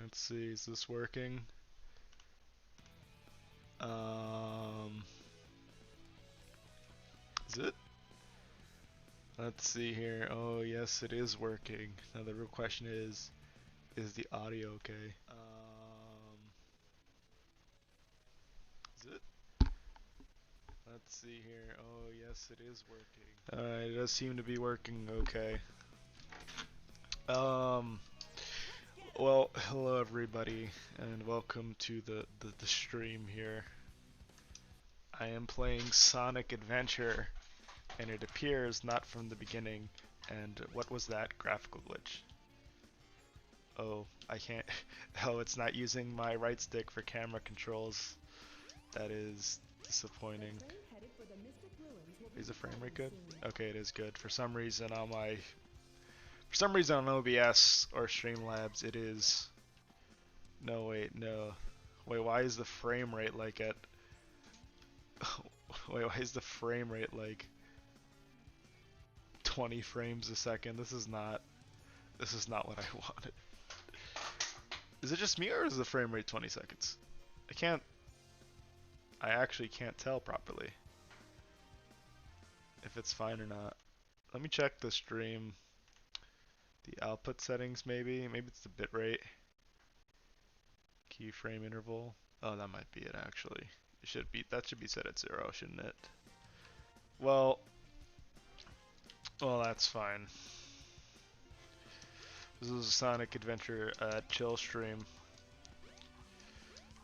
Let's see, is this working? Is it? Let's see here. Oh, yes, it is working. Now the real question is the audio okay? Is it? Let's see here. Oh, yes, it is working. Alright, it does seem to be working okay. Well, hello everybody, and welcome to the stream here. I am playing Sonic Adventure, and it appears not from the beginning. And what was that graphical glitch? Oh, I can't. Oh, it's not using my right stick for camera controls. That is disappointing. Is the frame rate good? Okay, it is good. For some reason on OBS or Streamlabs, it is. No, wait, no. Wait, why is the frame rate like at? Wait, why is the frame rate like 20 frames a second? This is not what I wanted. Is it just me or is the frame rate 20 seconds? I actually can't tell properly if it's fine or not. Let me check the stream. The output settings maybe it's the bitrate. Keyframe interval. Oh, that might be it actually. That should be set at 0, shouldn't it? Well, that's fine. This is a Sonic Adventure chill stream.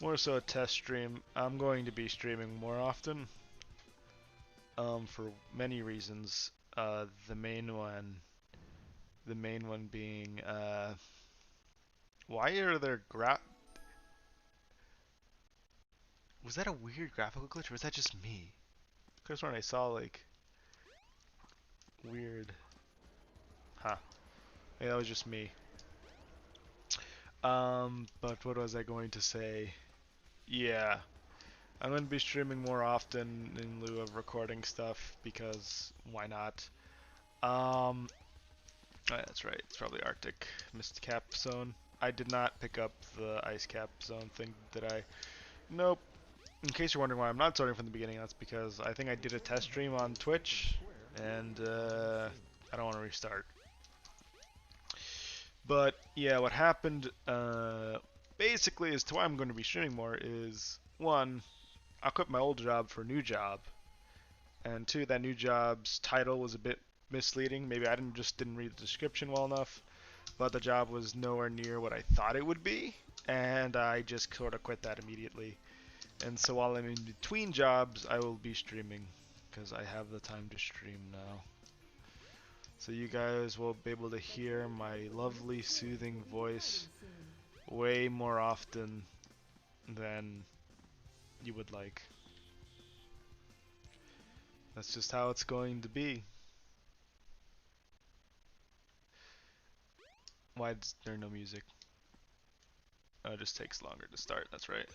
More so a test stream. I'm going to be streaming more often. For many reasons. The main one being, why are there was that a weird graphical glitch, or was that just me? Because when I saw like weird, huh? Maybe that was just me. But what was I going to say? Yeah, I'm going to be streaming more often in lieu of recording stuff because why not? Oh, that's right. It's probably Arctic Mist Cap Zone. I did not pick up the Ice Cap Zone thing, did I? Nope. In case you're wondering why I'm not starting from the beginning, that's because I think I did a test stream on Twitch, and I don't want to restart. But yeah, what happened basically as to why I'm going to be streaming more is, one, I quit my old job for a new job, and two, that new job's title was a bit misleading. Maybe I didn't read the description well enough, but the job was nowhere near what I thought it would be, and I just sort of quit that immediately. And so while I'm in between jobs, I will be streaming, because I have the time to stream now. So you guys will be able to hear my lovely, soothing voice way more often than you would like. That's just how it's going to be. Why is there no music? Oh, it just takes longer to start, that's right.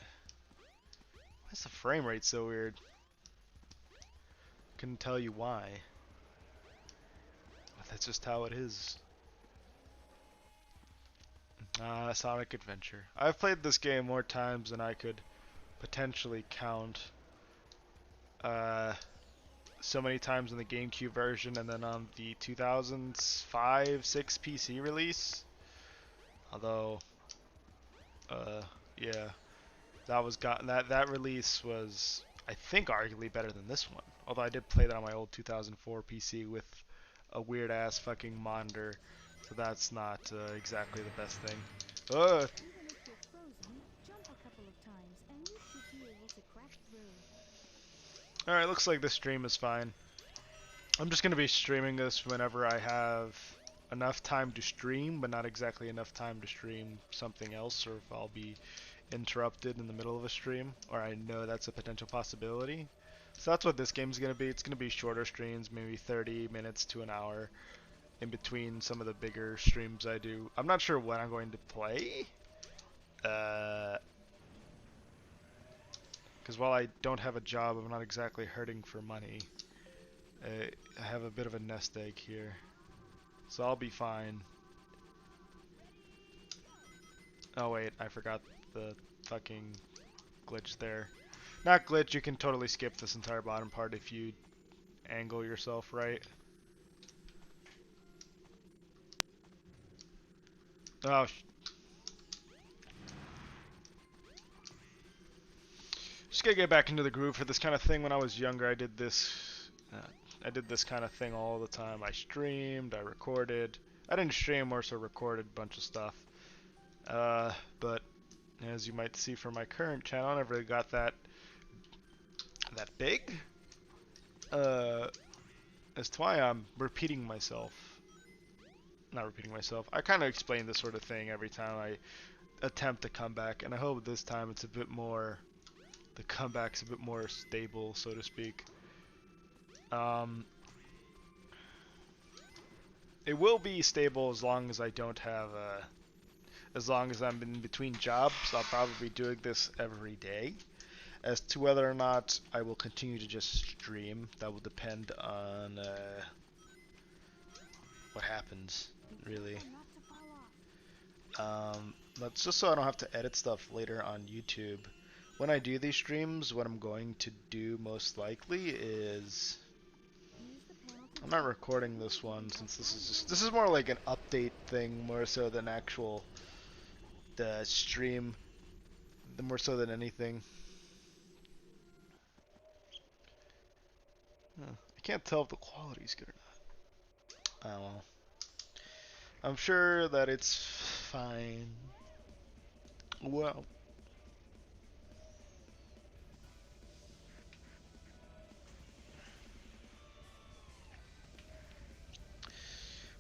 Why is the frame rate so weird? Couldn't tell you why. But that's just how it is. Sonic Adventure. I've played this game more times than I could potentially count. So many times in the GameCube version, and then on the 2005-6 PC release. Although, yeah, that release was, I think, arguably better than this one. Although I did play that on my old 2004 PC with a weird ass fucking monitor, so that's not exactly the best thing. Ugh. Alright, looks like this stream is fine. I'm just going to be streaming this whenever I have enough time to stream, but not exactly enough time to stream something else, or if I'll be interrupted in the middle of a stream, or I know that's a potential possibility. So that's what this game's going to be. It's going to be shorter streams, maybe 30 minutes to an hour, in between some of the bigger streams I do. I'm not sure when I'm going to play. Because while I don't have a job, I'm not exactly hurting for money. I have a bit of a nest egg here, so I'll be fine. Oh wait, I forgot the fucking glitch there. Not glitch, you can totally skip this entire bottom part if you angle yourself right. Oh, just gotta get back into the groove for this kind of thing. When I was younger, I did this. I did this kind of thing all the time. I streamed, I recorded. I didn't stream, more so recorded a bunch of stuff. But as you might see from my current channel, I never really got that big. Uh, that's why I'm repeating myself. Not repeating myself. I kind of explain this sort of thing every time I attempt to come back, and I hope this time it's a bit more. The comeback's a bit more stable, so to speak. Um, it will be stable as long as I don't have as long as I'm in between jobs. I'll probably be doing this every day. As to whether or not I will continue to just stream, that will depend on what happens, really. But just so I don't have to edit stuff later on YouTube. When I do these streams, what I'm going to do most likely is I'm not recording this one since this is more like an update thing more so than actual the stream, more so than anything. I can't tell if the quality's good or not. Oh well. I'm sure that it's fine. Well,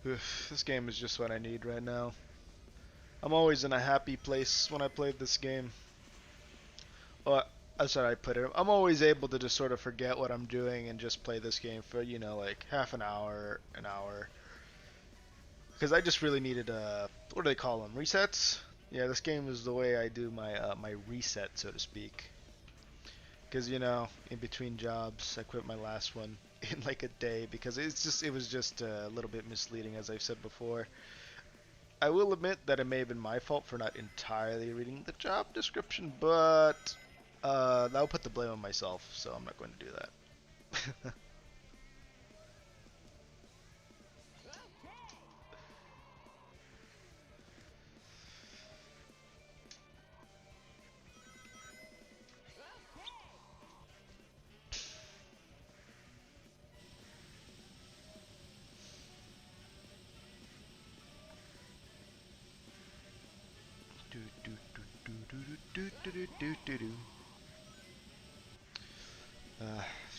this game is just what I need right now. I'm always in a happy place when I play this game. Well, that's how I put it. I'm always able to just sort of forget what I'm doing and just play this game for, you know, like half an hour, an hour. Because I just really needed, what do they call them? Resets? Yeah, this game is the way I do my, my reset, so to speak. Because, you know, in between jobs, I quit my last one in like a day because it was just a little bit misleading, as I've said before. I will admit that it may have been my fault for not entirely reading the job description, but that would put the blame on myself, so I'm not going to do that.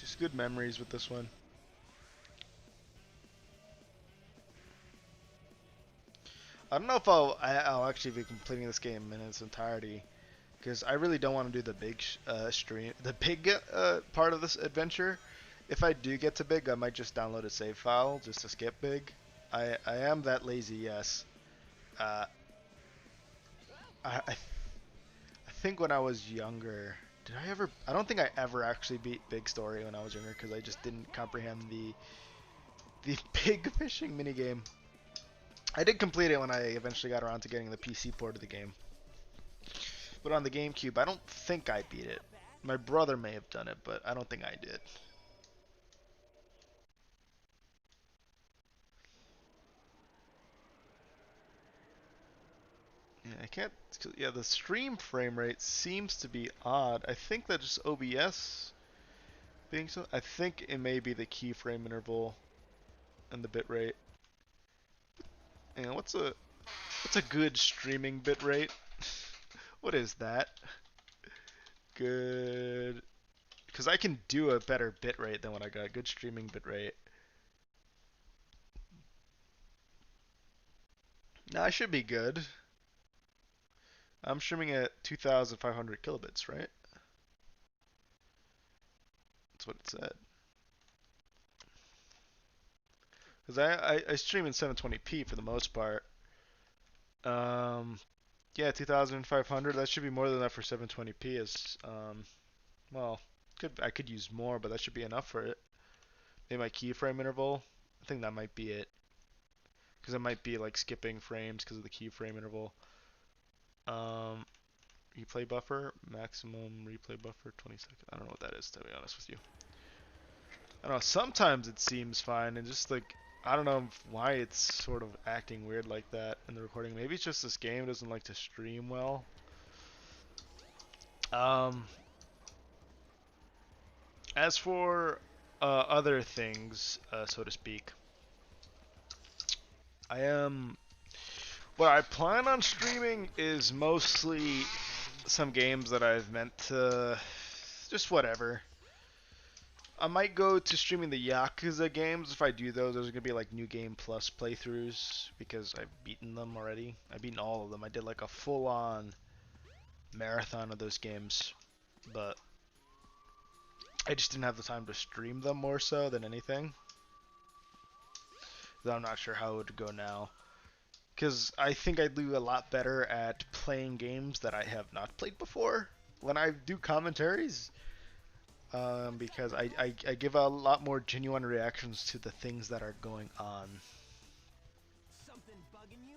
Just good memories with this one. I don't know if I'll actually be completing this game in its entirety, because I really don't want to do the big the big part of this adventure. If I do get to big, I might just download a save file just to skip big. I am that lazy, yes. Uh, I think when I was younger, did I ever? I don't think I ever actually beat Big Story when I was younger because I just didn't comprehend the big fishing minigame. I did complete it when I eventually got around to getting the PC port of the game. But on the GameCube, I don't think I beat it. My brother may have done it, but I don't think I did. Yeah, I can't. Yeah, the stream frame rate seems to be odd. I think that's just OBS being so. I think it may be the keyframe interval and the bitrate. And what's a good streaming bitrate? What is that? Good, because I can do a better bitrate than what I got. Good streaming bitrate. Now I should be good. I'm streaming at 2,500 kilobits, right? That's what it said. Because I stream in 720p for the most part. Um, yeah, 2,500. That should be more than enough for 720p. Well, I could use more, but that should be enough for it. Maybe my keyframe interval. I think that might be it. Because it might be like skipping frames because of the keyframe interval. Um, replay buffer, maximum replay buffer, 20 seconds. I don't know what that is, to be honest with you. I don't know, sometimes it seems fine, and just like, I don't know why it's sort of acting weird like that in the recording. Maybe it's just this game doesn't like to stream well. Um, as for other things, so to speak, I am. What I plan on streaming is mostly some games that I've meant to. Just whatever. I might go to streaming the Yakuza games. If I do those are gonna be like New Game Plus playthroughs because I've beaten them already. I've beaten all of them. I did like a full-on marathon of those games, but I just didn't have the time to stream them more so than anything. Though I'm not sure how it would go now. Because I think I do a lot better at playing games that I have not played before when I do commentaries. Because I give a lot more genuine reactions to the things that are going on. Something bugging you?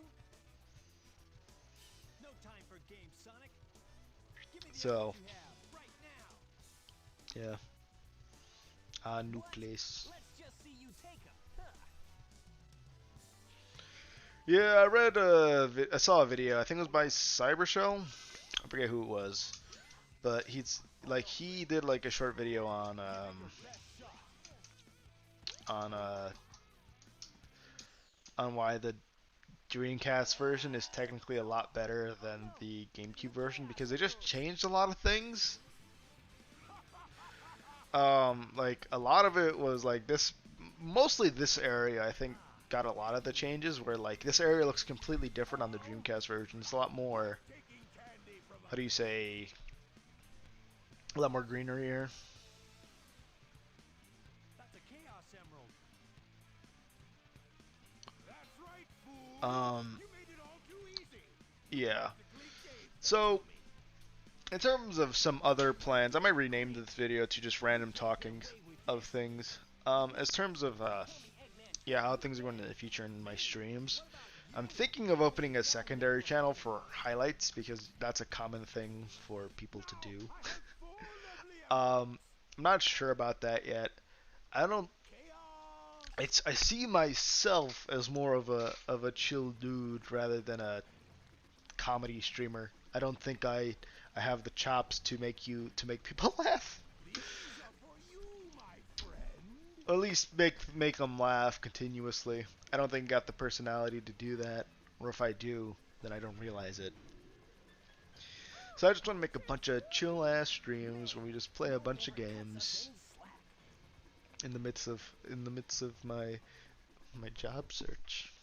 No time for games, Sonic. Give me the So, you have right now. yeah. Nucleus. Let's just see you take 'em. Huh. Yeah, I saw a video. I think it was by Cybershell. I forget who it was, but he did like a short video on on why the Dreamcast version is technically a lot better than the GameCube version because they just changed a lot of things. Like a lot of it was like this, mostly this area I think got a lot of the changes where like this area looks completely different on the Dreamcast version. It's a lot more, how do you say, a lot more greenery here. That's a Chaos Emerald. That's right, fool. You made it all too easy. Yeah. So, in terms of some other plans, I might rename this video to just random talking of things. As terms of, yeah, how things are going in the future in my streams, I'm thinking of opening a secondary channel for highlights because that's a common thing for people to do. I'm not sure about that yet. I don't. I see myself as more of a chill dude rather than a comedy streamer. I don't think I have the chops to make people laugh. Or at least make them laugh continuously. I don't think I got the personality to do that, or if I do, then I don't realize it. So I just want to make a bunch of chill ass streams where we just play a bunch of games in the midst of my job search.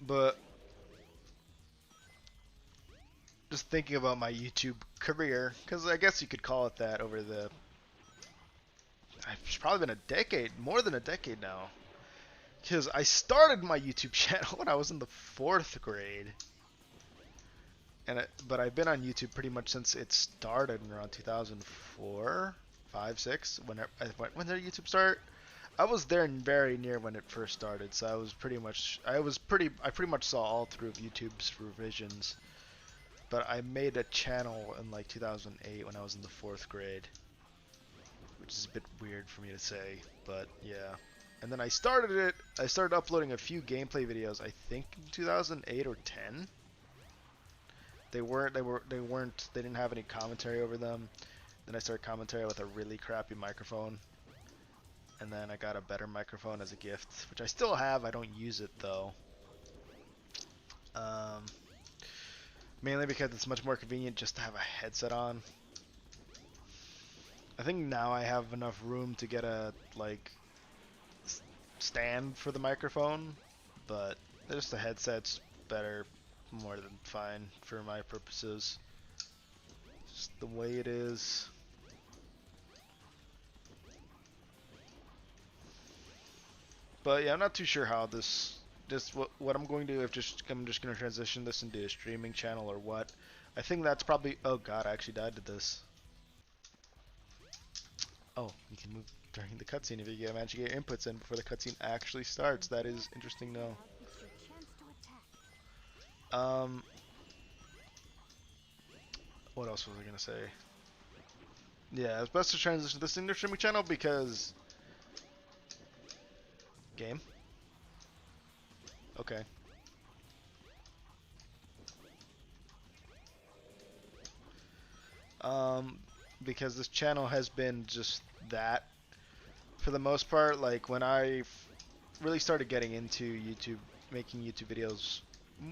But just thinking about my YouTube career, because I guess you could call it that over the. It's probably been a decade, more than a decade now. Because I started my YouTube channel when I was in the 4th grade. But I've been on YouTube pretty much since it started in around 2004, 5, 6. When did YouTube start? I was there very near when it first started, so I pretty much saw all through of YouTube's revisions. But I made a channel in like 2008 when I was in the 4th grade, which is a bit weird for me to say, but yeah. And then I started uploading a few gameplay videos, I think in 2008 or 10. They didn't have any commentary over them. Then I started commentary with a really crappy microphone. And then I got a better microphone as a gift, which I still have. I don't use it though. Mainly because it's much more convenient just to have a headset on. I think now I have enough room to get a stand for the microphone, but just the headset's better, more than fine for my purposes. Just the way it is. But yeah, I'm not too sure how what I'm going to do. I'm just going to transition this into a streaming channel or what. I think that's probably. Oh god, I actually died to this. Oh, you can move. during the cutscene if you manage to get your inputs in before the cutscene actually starts. That is interesting to know. Um, what else was I gonna say? Yeah, it's best to transition this into streaming channel because game. Okay. Um, because this channel has been just that for the most part. Like when I really started getting into YouTube, making YouTube videos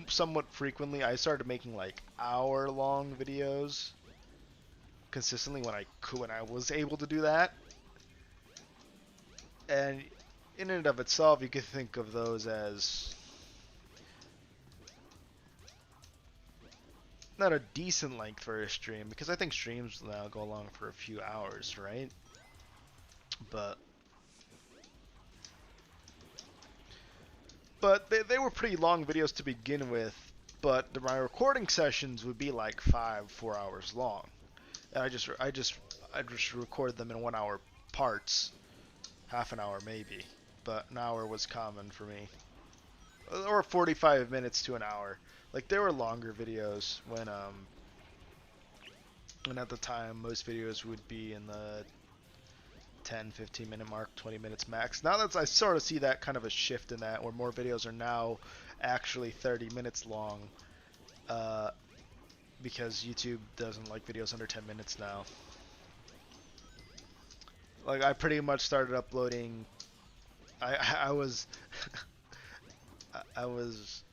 somewhat frequently, I started making like hour-long videos consistently when I was able to do that. And in and of itself, you could think of those as not a decent length for a stream because I think streams now go along for a few hours, right? But they were pretty long videos to begin with. But my recording sessions would be like 4 hours long, and I just record them in 1 hour parts, half an hour maybe, but an hour was common for me, or 45 minutes to an hour. Like there were longer videos when at the time most videos would be in the 10-15 minute mark, 20 minutes max. Now that I sort of see that kind of a shift in that, where more videos are now actually 30 minutes long, uh, because YouTube doesn't like videos under 10 minutes now. Like I pretty much started uploading. I was I was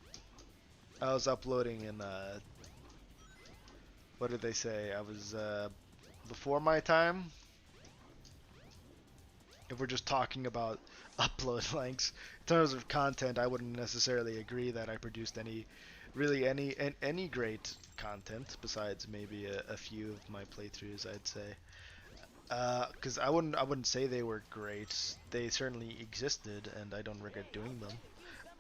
I was uploading in what did they say? I was before my time. If we're just talking about upload lengths in terms of content, I wouldn't necessarily agree that I produced any great content besides maybe a few of my playthroughs, I'd say. Because I wouldn't say they were great. They certainly existed, and I don't regret doing them.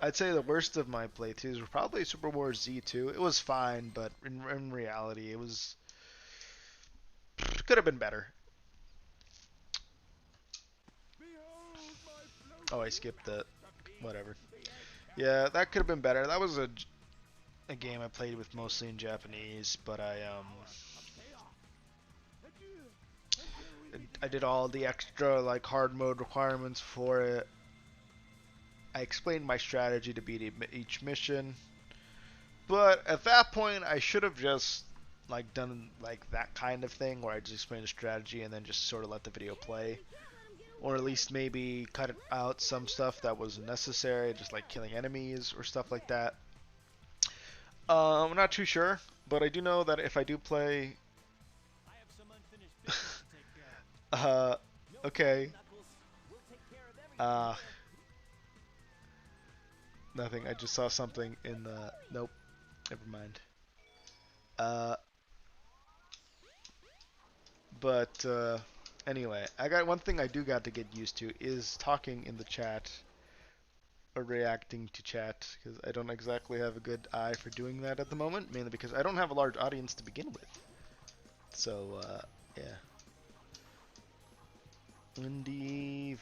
I'd say the worst of my playthroughs were probably Super Wars Z2. It was fine, but in reality, it was could have been better. Oh, I skipped that. Whatever. Yeah, that could have been better. That was a game I played with mostly in Japanese, but I did all the extra like hard mode requirements for it. I explained my strategy to beat each mission, but at that point I should have just like done like that kind of thing where I just explained the strategy and then just sort of let the video play, or at least maybe cut out some stuff that was necessary, just like killing enemies or stuff like that. I'm not too sure, but I do know that if I do play, uh, okay, uh, nothing. I just saw something in the. Nope. Never mind. Uh, but anyway, I got one thing I do got to get used to is talking in the chat or reacting to chat because I don't exactly have a good eye for doing that at the moment, mainly because I don't have a large audience to begin with. So yeah. Wendy,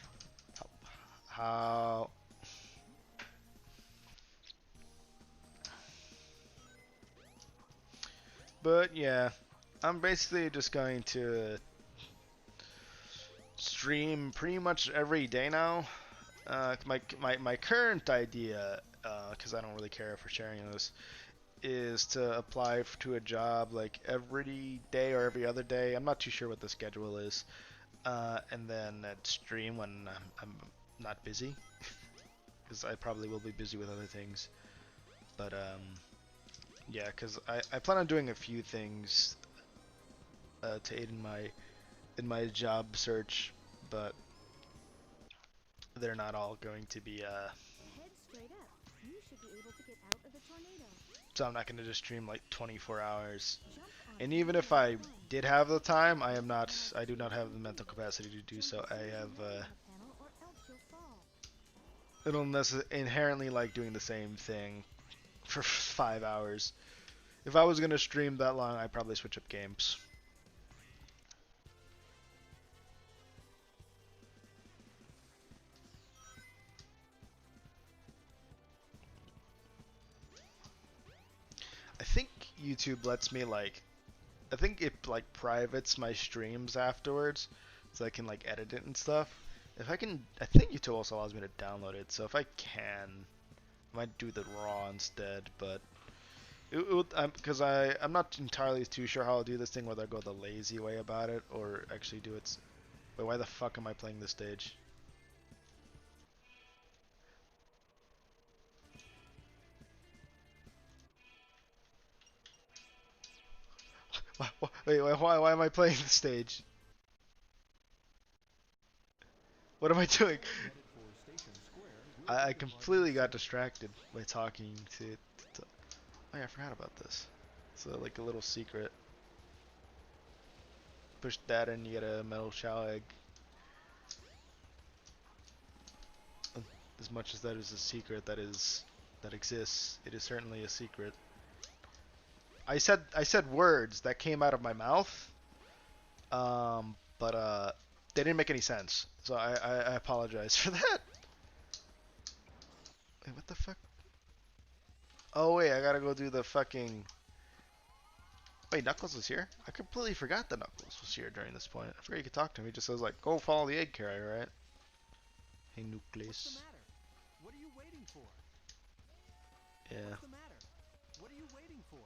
how? But yeah, I'm basically just going to stream pretty much every day now. My current idea, because I don't really care for sharing this, is to apply to a job like every day or every other day. I'm not too sure what the schedule is, and then stream when I'm not busy, because I probably will be busy with other things. But yeah, because I plan on doing a few things to aid in my job search, but they're not all going to be so I'm not going to just stream like 24 hours. And even if I did have the time, I do not have the mental capacity to do so. I don't inherently like doing the same thing for 5 hours. If I was going to stream that long, I'd probably switch up games. YouTube lets me like, I think it like privates my streams afterwards, so I can like edit it and stuff. If I can, I think YouTube also allows me to download it. So if I can, I might do the raw instead. But because I'm not entirely too sure how I'll do this thing, whether I go the lazy way about it or actually do it. Wait, why the fuck am I playing this stage? Why am I playing this stage? What am I doing? I completely got distracted by talking to. Oh yeah, I forgot about this. So like a little secret. Push that and you get a metal shell egg. As much as that is a secret that exists, it is certainly a secret. I said words that came out of my mouth, but they didn't make any sense. So I apologize for that. Wait, what the fuck? Oh wait, I gotta go do the fucking. Wait, Knuckles was here? I completely forgot that Knuckles was here during this point. I forgot you could talk to him. He just says like, "Go follow the egg carrier," right? Hey, What's the Nucleus. matter? What are you waiting for? Yeah. What's the matter? What are you waiting for?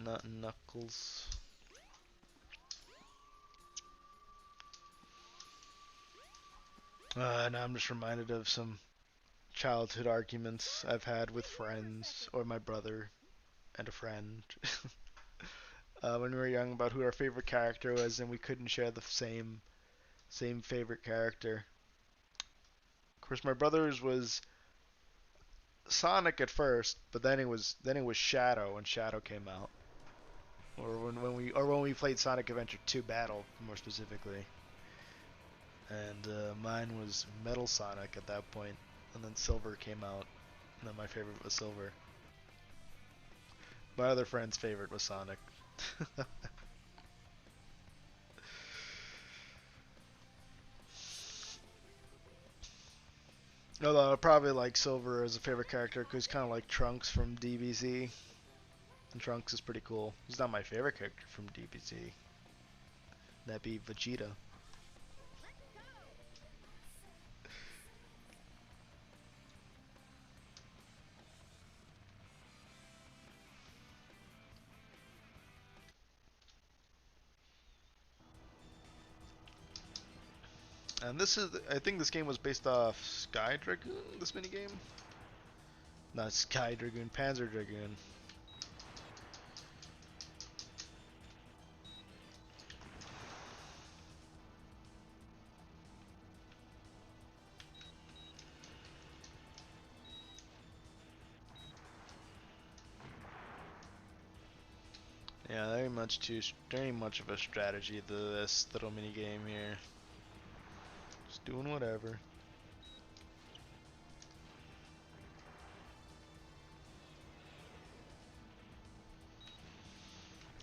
Not Knuckles. Now I'm just reminded of some childhood arguments I've had with friends or my brother and a friend when we were young about who our favorite character was, and we couldn't share the same favorite character. Of course, my brother's was Sonic at first, but then it was Shadow when Shadow came out, or when we played Sonic Adventure 2 Battle more specifically, and mine was Metal Sonic at that point, and then Silver came out, and then my favorite was Silver. My other friend's favorite was Sonic. Although I probably like Silver as a favorite character because he's kind of like Trunks from DBZ. And Trunks is pretty cool. He's not my favorite character from DBZ. That'd be Vegeta. And I think this game was based off Sky Dragoon, this minigame? Not Sky Dragoon, Panzer Dragoon. Yeah, very much of a strategy to this little minigame here. Just doing whatever.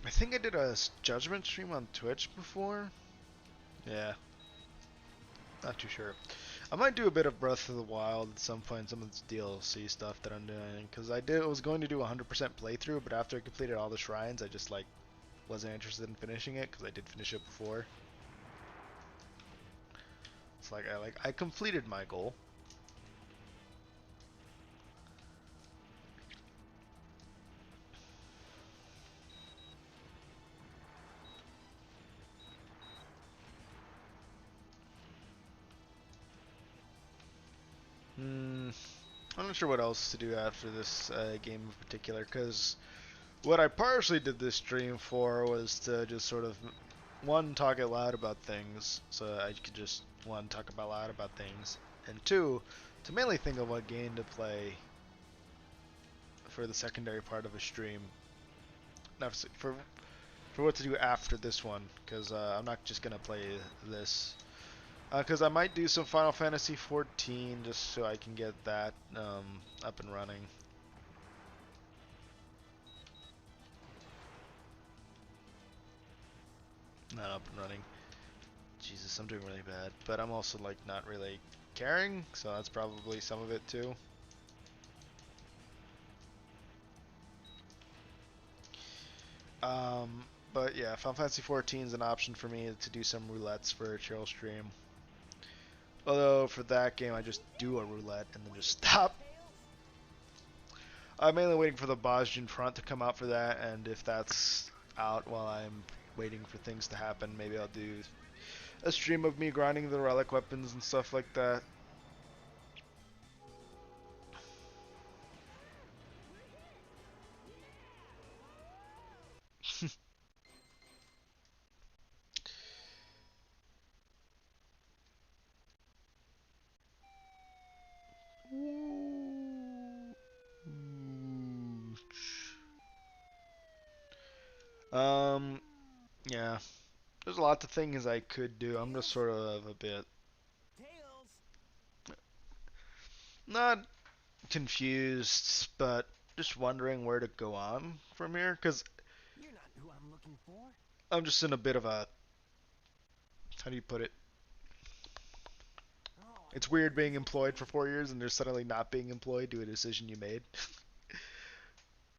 I think I did a Judgment stream on Twitch before. Yeah, not too sure. I might do a bit of Breath of the Wild at some point, some of this DLC stuff that I'm doing, because I was going to do 100% playthrough, but after I completed all the shrines, I just like wasn't interested in finishing it because I did finish it before. It's like I completed my goal. Hmm, I'm not sure what else to do after this game in particular, because what I partially did this stream for was to just sort of, one, talk out loud about things, so I could just, one, talk about loud about things, and two, to mainly think of what game to play for the secondary part of a stream. Not for what to do after this one, because I'm not just gonna play this. Because I might do some Final Fantasy 14 just so I can get that up and running. Not up and running. Jesus, I'm doing really bad. But I'm also like not really caring, so that's probably some of it too. But yeah, Final Fantasy 14 is an option for me to do some roulettes for a chill stream. Although for that game, I just do a roulette and then just stop. I'm mainly waiting for the Bosnian front to come out for that, and if that's out while I'm waiting for things to happen, maybe I'll do a stream of me grinding the relic weapons and stuff like that. Um, yeah. There's a lot of things I could do. I'm just sort of a bit not confused, but just wondering where to go on from here. Because You're not who I'm looking for. I'm just in a bit of a, how do you put it? Oh, It's weird being employed for 4 years and you're suddenly not being employed due to a decision you made.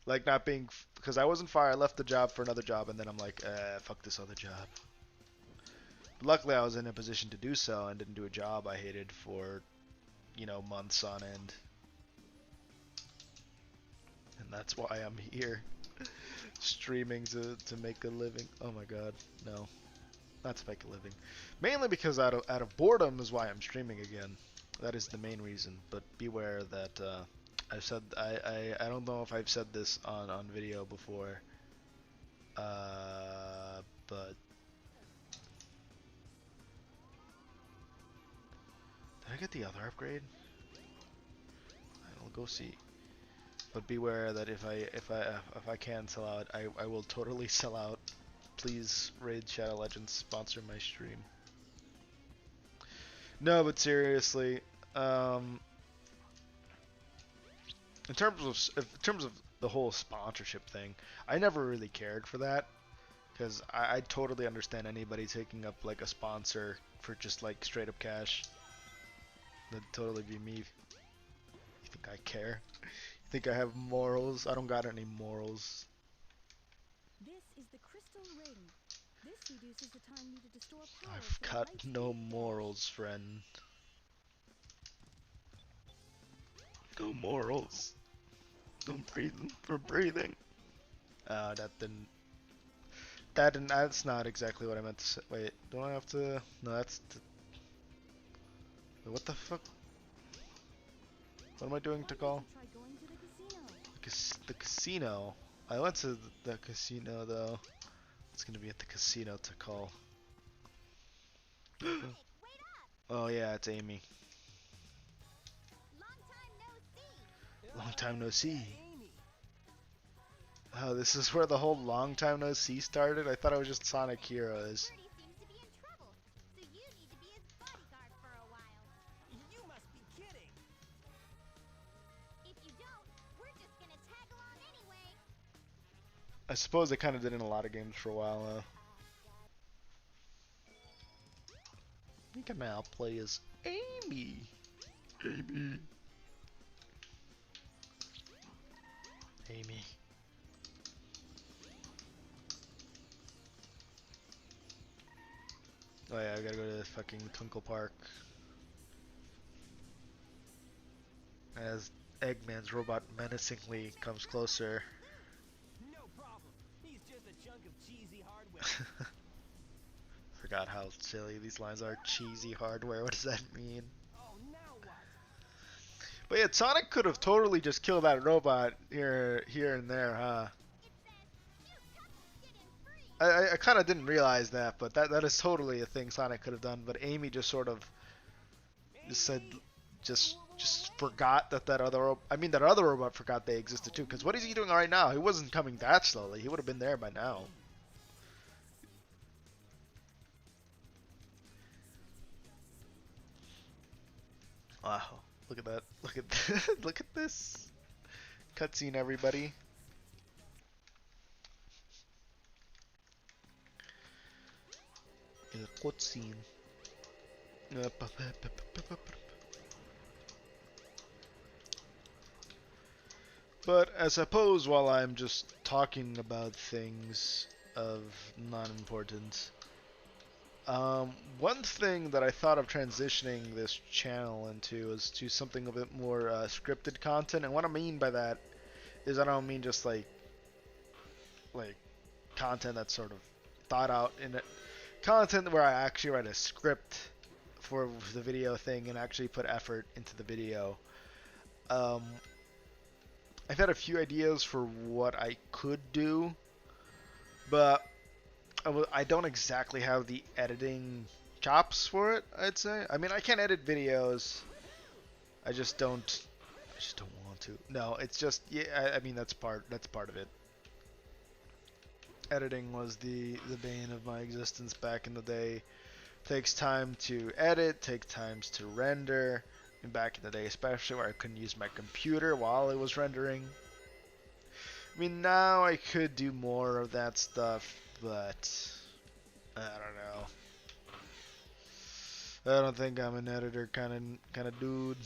Like not being, because I wasn't fired. I left the job for another job, and then I'm like, fuck this other job. But luckily, I was in a position to do so and didn't do a job I hated for, months on end. And that's why I'm here, streaming to make a living. Oh my god, no, not to make a living. Mainly because out of boredom is why I'm streaming again. That is the main reason. But beware that I've said I don't know if I've said this on video before. But did I get the other upgrade? I'll go see. But beware that if I can sell out, I will totally sell out. Please, Raid Shadow Legends sponsor my stream. No, but seriously, in terms of the whole sponsorship thing, I never really cared for that because I totally understand anybody taking up like a sponsor for just like straight up cash. That'd totally be me. You think I care? You think I have morals? I don't got any morals. This is the crystal ring. This reduces the time needed to store power I've for got light no speed morals, friend. No morals. No breathing for breathing. That didn't. That didn't. That's not exactly what I meant to say. Wait, don't I have to? No, that's. Wait, what the fuck? What am I doing to Why don't call? you try going to the casino? The casino. I went to the casino though. It's gonna be at the casino to call. Wait up! Oh yeah, it's Amy. Long time no see. Long time no see. Amy. Oh, this is where the whole long time no see started? I thought it was just Sonic Heroes. Birdie seems to be in trouble, so you need to be his bodyguard for a while. You must be kidding. If you don't, we're just gonna tag along anyway. I suppose they kind of did in a lot of games for a while. We can now play as Amy. Amy. Amy. Oh yeah, I gotta go to the fucking Twinkle Park. As Eggman's robot menacingly comes closer. No problem. He's just a chunk of cheesy hardware. Forgot how silly these lines are. Cheesy hardware, what does that mean? Oh, now what? But yeah, Sonic could have totally just killed that robot here and there, huh? I kind of didn't realize that, but that is totally a thing Sonic could have done. But Amy just sort of just said, just forgot that other. I mean, that other robot forgot they existed too. Because what is he doing right now? He wasn't coming that slowly. He would have been there by now. Wow! Look at that! Look at look at this cutscene, everybody. A cutscene. But I suppose while I'm just talking about things of non-importance, one thing that I thought of transitioning this channel into is to something a bit more scripted content. And what I mean by that is I don't mean just like content that's sort of thought out in it. Content where I actually write a script for the video thing and actually put effort into the video. Um, I've had a few ideas for what I could do, but I don't exactly have the editing chops for it, I'd say. I mean, I can edit videos. I just don't. I just don't want to. No, it's just yeah. I mean, that's part of it. Editing was the bane of my existence back in the day. Takes time to edit. Takes times to render. And back in the day, especially where I couldn't use my computer while it was rendering. I mean, now I could do more of that stuff, but I don't know. I don't think I'm an editor kind of dude.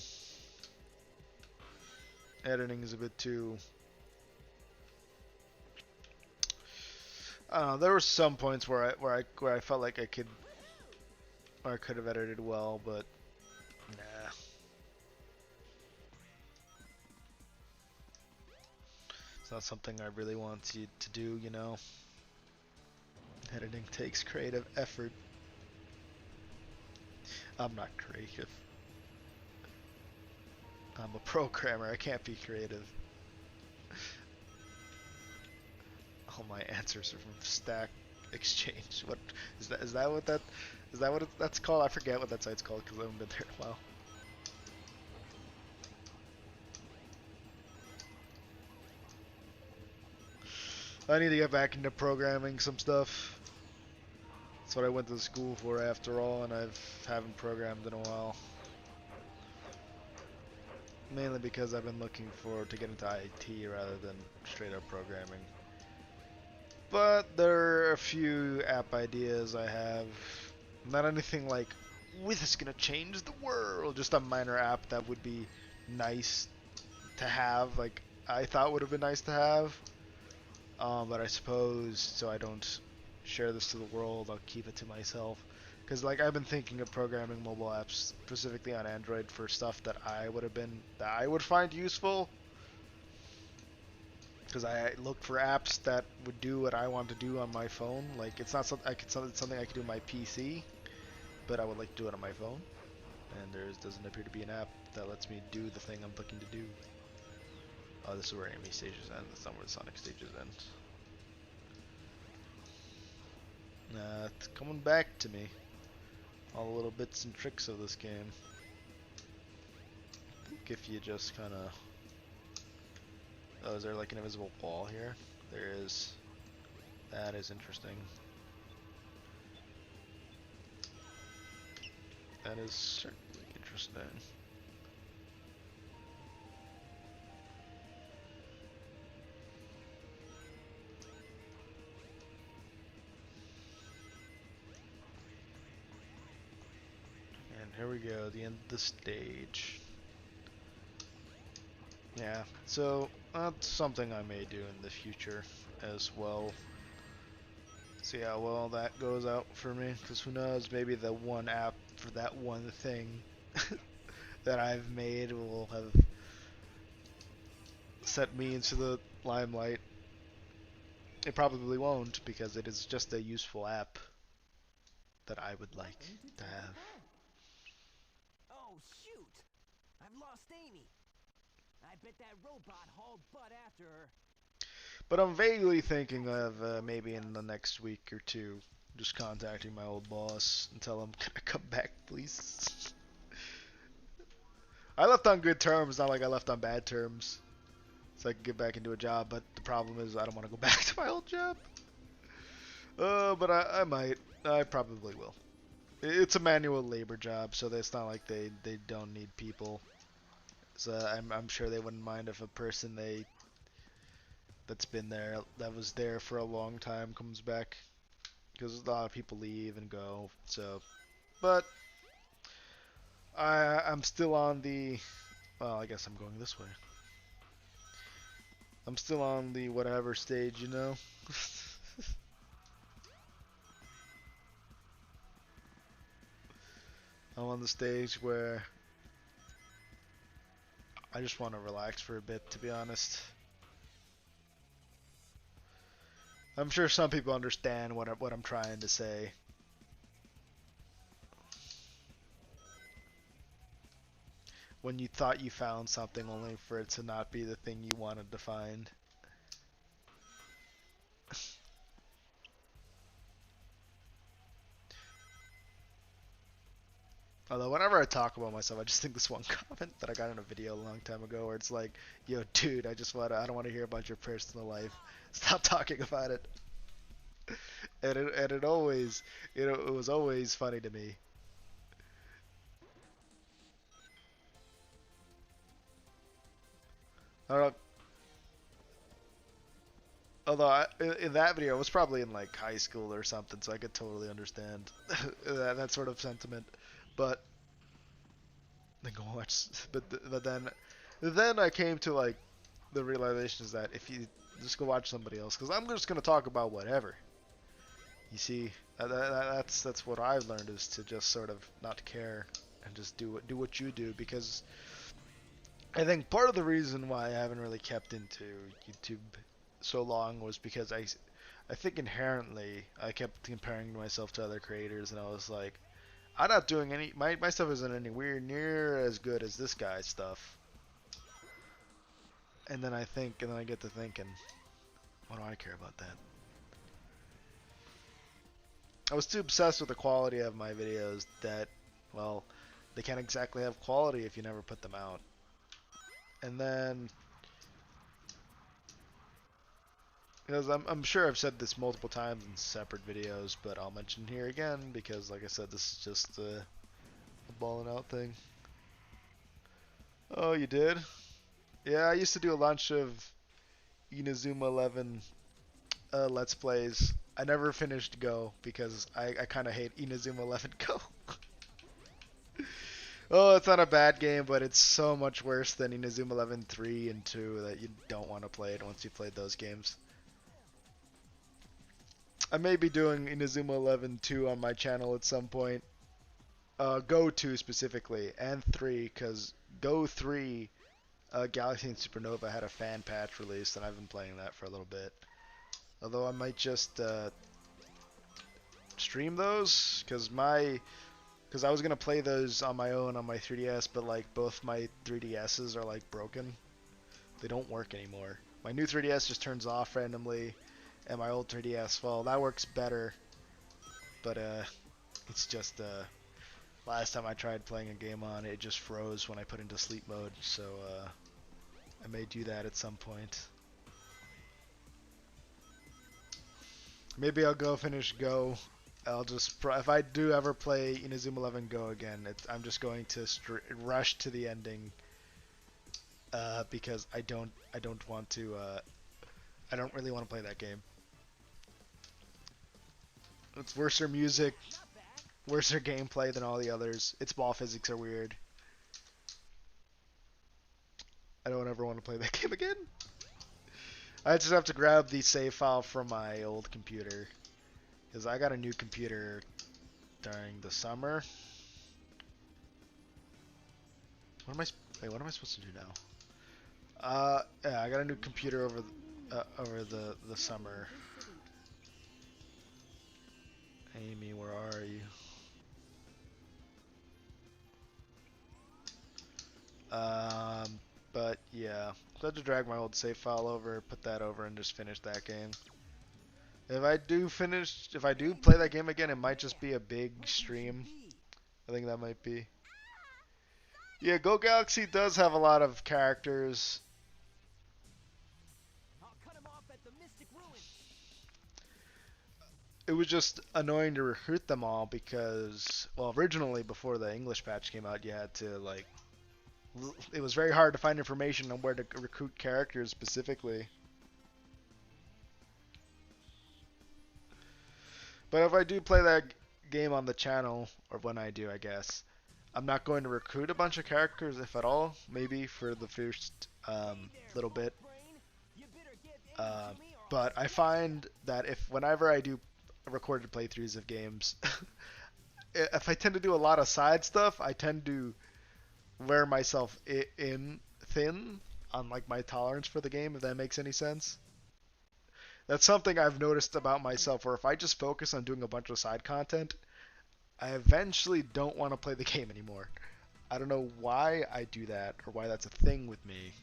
Editing is a bit too. I don't know. There were some points where I felt like I could have edited well, but nah. It's not something I really want to do, you know. Editing takes creative effort. I'm not creative. I'm a programmer. I can't be creative. All my answers are from Stack Exchange. What is that? Is that what that? Is that what that's called? I forget what that site's called because I haven't been there in a while. I need to get back into programming some stuff. That's what I went to school for after all, and I haven't programmed in a while. Mainly because I've been looking forward to get into IT rather than straight up programming. But there are a few app ideas I have. Not anything like, this is gonna change the world. Just a minor app that would be nice to have. Like, I thought would have been nice to have. But I suppose, so I don't share this to the world, I'll keep it to myself. Because, like, I've been thinking of programming mobile apps specifically on Android for stuff that I would find useful. Because I look for apps that would do what I want to do on my phone. Like, it's not something it's something I could do on my PC, but I would like to do it on my phone. And there doesn't appear to be an app that lets me do the thing I'm looking to do. Oh, this is where Amy stages end. That's not where the Sonic stages end. It's coming back to me. All the little bits and tricks of this game. I think if you just kind of... Oh, is there like an invisible wall here? There is. That is interesting. That is certainly interesting. And here we go, the end of the stage. Yeah, so that's something I may do in the future as well. See how well that goes out for me, because who knows, maybe the one app for that one thing that I've made will have set me into the limelight. It probably won't, because it is just a useful app that I would like to have. Oh, shoot! I've lost Amy. I bet that robot hauled butt after her. But I'm vaguely thinking of maybe in the next week or two, just contacting my old boss and tell him, can I come back, please? I left on good terms, not like I left on bad terms. So I can get back into a job, but the problem is I don't want to go back to my old job. But I might. I probably will. It's a manual labor job, so it's not like they don't need people. So I'm sure they wouldn't mind if a person that's been there, that was there for a long time, comes back. Because a lot of people leave and go. So, but I'm still on the. Well, I guess I'm going this way. I'm still on the whatever stage, you know? I'm on the stage where I just want to relax for a bit, to be honest. I'm sure some people understand what I'm trying to say. When you thought you found something only for it to not be the thing you wanted to find. Although whenever I talk about myself, I just think this one comment that I got in a video a long time ago where it's like, "Yo, dude, I don't want to hear about your personal life. Stop talking about it." And it always, it was always funny to me. I don't know. Although in that video, I was probably in like high school or something, so I could totally understand that sort of sentiment. But then go watch. But then I came to like the realization is that if you just go watch somebody else, because I'm just gonna talk about whatever. You see, that's what I've learned is to just sort of not care and just do what you do, because I think part of the reason why I haven't really kept into YouTube so long was because I think inherently I kept comparing myself to other creators, and I was like, I'm not doing my stuff isn't anywhere near as good as this guy's stuff. And then I get to thinking, what do I care about that? I was too obsessed with the quality of my videos that, well, they can't exactly have quality if you never put them out. And then, because I'm sure I've said this multiple times in separate videos, but I'll mention here again because, like I said, this is just a balling out thing. Oh, you did? Yeah, I used to do a bunch of Inazuma 11 Let's Plays. I never finished Go because I kind of hate Inazuma 11 Go. Oh, it's not a bad game, but it's so much worse than Inazuma 11 3 and 2 that you don't want to play it once you played those games. I may be doing Inazuma 11 2 on my channel at some point. Go 2 specifically, and 3, because Go 3, Galaxy and Supernova had a fan patch released, and I've been playing that for a little bit. Although I might just stream those, because I was gonna play those on my own on my 3DS, but like both my 3DSs are like broken. They don't work anymore. My new 3DS just turns off randomly, and my old 3DS, well, that works better, but it's just last time I tried playing a game on it, it just froze when I put into sleep mode. So I may do that at some point. Maybe I'll go finish Go. I'll just if I do ever play Inazuma 11 Go again, I'm just going to rush to the ending because I don't want to I don't really want to play that game. It's worser music, worser gameplay than all the others. Its ball physics are weird. I don't ever want to play that game again. I just have to grab the save file from my old computer, because I got a new computer during the summer. What am I supposed to do now? Yeah, I got a new computer over the summer. Amy, where are you? But yeah, so I had to drag my old save file over, put that over, and just finish that game. If I do play that game again, it might just be a big stream. I think that might be. Yeah, Go Galaxy does have a lot of characters. It was just annoying to recruit them all because, well, originally before the English patch came out, you had to like, it was very hard to find information on where to recruit characters specifically. But if I do play that game on the channel, or when I do, I guess, I'm not going to recruit a bunch of characters, if at all. Maybe for the first little bit. Uh, but I find that whenever I do recorded playthroughs of games, if I tend to do a lot of side stuff, I tend to wear myself in thin on like my tolerance for the game, if that makes any sense. That's something I've noticed about myself, where if I just focus on doing a bunch of side content, I eventually don't want to play the game anymore. I don't know why I do that or why that's a thing with me,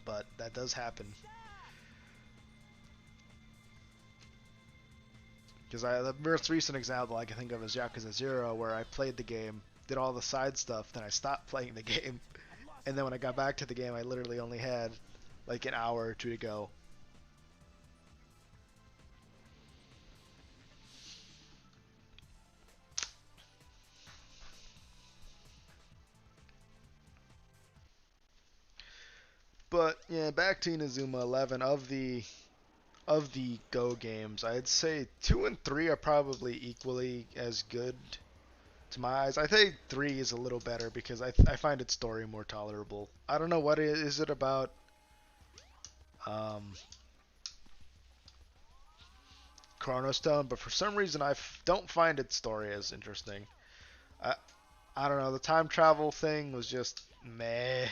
but that does happen. Because the most recent example I can think of is Yakuza 0, where I played the game, did all the side stuff, then I stopped playing the game, and then when I got back to the game, I literally only had like an hour or two to go. But yeah, back to Inazuma 11. Of the Go games, I'd say 2 and 3 are probably equally as good to my eyes. I think 3 is a little better because I find its story more tolerable. I don't know what is it about um, Chronostone, but for some reason don't find its story as interesting. I I don't know. The time travel thing was just meh.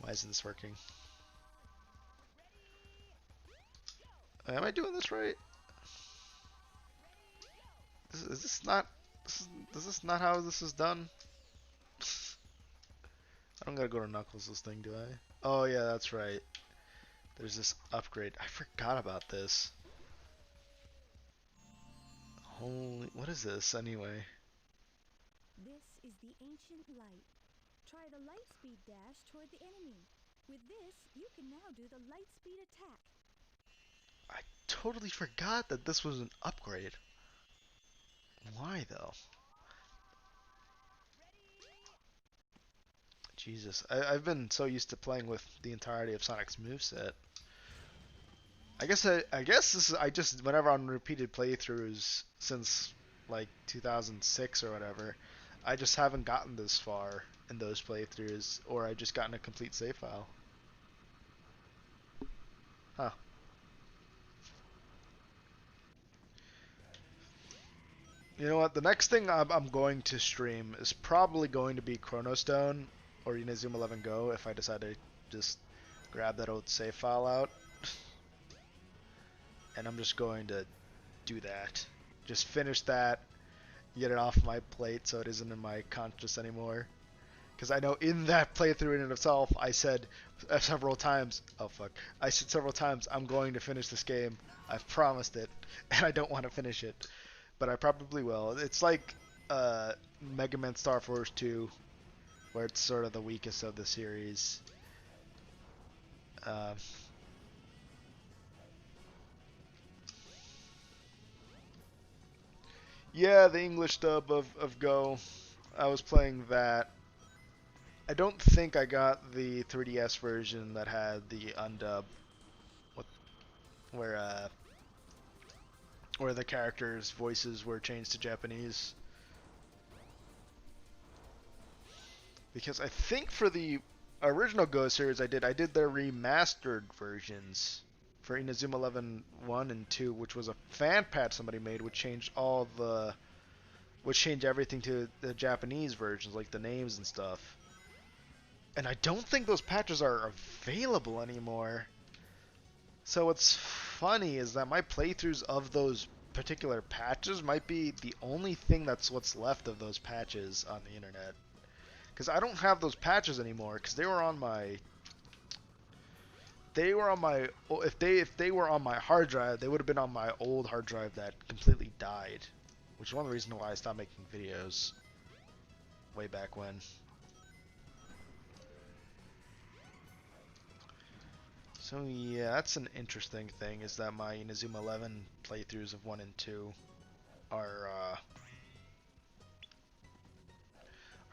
Why isn't this working? Am I doing this right? Is this not? Is this not how this is done? I don't gotta go to Knuckles' thing, do I? Oh yeah, that's right. There's this upgrade. I forgot about this. Holy, what is this anyway? This is the ancient light. Try the light speed dash toward the enemy. With this, you can now do the light speed attack. I totally forgot that this was an upgrade. Why though? Jesus, I've been so used to playing with the entirety of Sonic's moveset. I guess this is I just whenever on repeated playthroughs since like 2006 or whatever, I just haven't gotten this far in those playthroughs, or I just gotten a complete save file. Huh. You know what? The next thing I'm going to stream is probably going to be Chrono Stone or Inazuma 11 Go if I decide to just grab that old save file out. And I'm just going to do that. Just finish that, get it off my plate so it isn't in my conscious anymore. Because I know in that playthrough in and of itself, I said several times, oh fuck, I said several times, I'm going to finish this game. I've promised it, and I don't want to finish it. But I probably will. It's like Mega Man Star Force 2, where it's sort of the weakest of the series. Uh, yeah, the English dub of Go. I was playing that. I don't think I got the 3DS version that had the undub, what, where where the characters' voices were changed to Japanese. Because I think for the original Go series I did their remastered versions for Inazuma 11 1 and 2, which was a fan patch somebody made, which changed everything to the Japanese versions, like the names and stuff. And I don't think those patches are available anymore. So what's funny is that my playthroughs of those particular patches might be the only thing that's what's left of those patches on the internet. Because I don't have those patches anymore, because if they were on my hard drive, they would have been on my old hard drive that completely died, which is one of the reasons why I stopped making videos way back when. So yeah, that's an interesting thing, is that my Inazuma 11 playthroughs of 1 and 2 are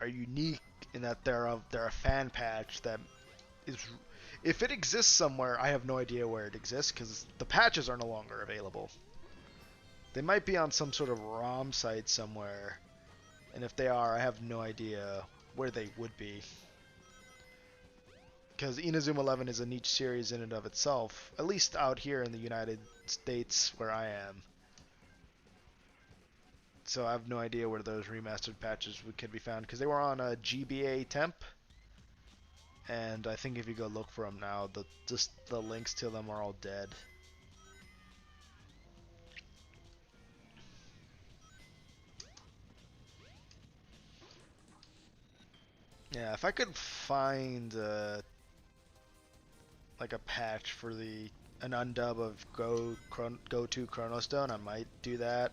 unique in that they're a fan patch that is, if it exists somewhere, I have no idea where it exists because the patches are no longer available. They might be on some sort of ROM site somewhere, and if they are, I have no idea where they would be. because Inazuma 11 is a niche series in and of itself, at least out here in the United States where I am. So I have no idea where those remastered patches could be found, because they were on a GBA temp, and I think if you go look for them now, just the links to them are all dead. Yeah, if I could find like a patch for an undub of Go to Chrono Stone, I might do that.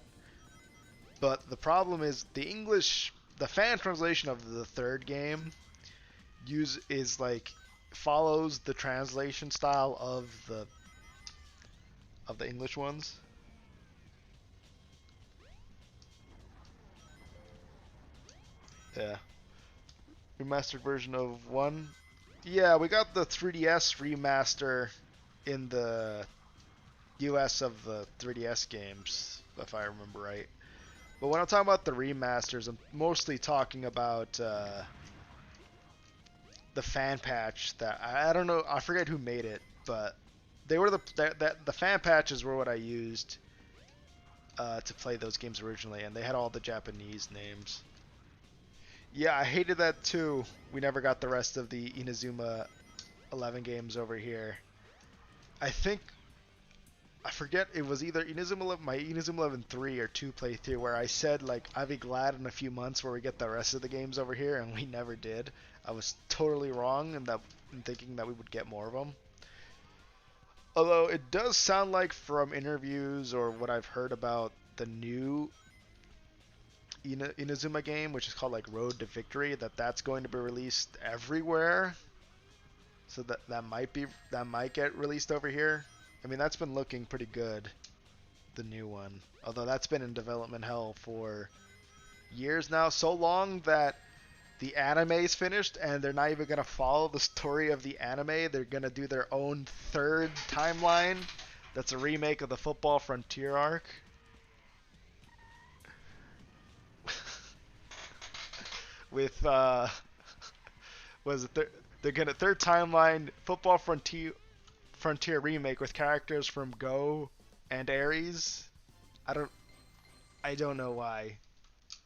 But the problem is the fan translation of the third game is like follows the translation style of the English ones. Yeah. Remastered version of 1. Yeah, we got the 3DS remaster in the US of the 3DS games, if I remember right. But when I'm talking about the remasters, I'm mostly talking about the fan patch that I don't know, I forget who made it, but they were the fan patches were what I used to play those games originally, and they had all the Japanese names. Yeah, I hated that too. We never got the rest of the Inazuma 11 games over here. I forget, it was either my Inazuma 11 3 or 2 playthrough where I said like I'd be glad in a few months where we get the rest of the games over here, and we never did. I was totally wrong in thinking that we would get more of them. Although it does sound like from interviews or what I've heard about the new Inazuma game, which is called like Road to Victory, that's going to be released everywhere. So that might get released over here. I mean, that's been looking pretty good, the new one. Although that's been in development hell for years now, so long that the anime's finished and they're not even going to follow the story of the anime. They're going to do their own third timeline that's a remake of the Football Frontier arc. With was it they're gonna third timeline Football Frontier remake with characters from Go and Ares. I don't I don't know why.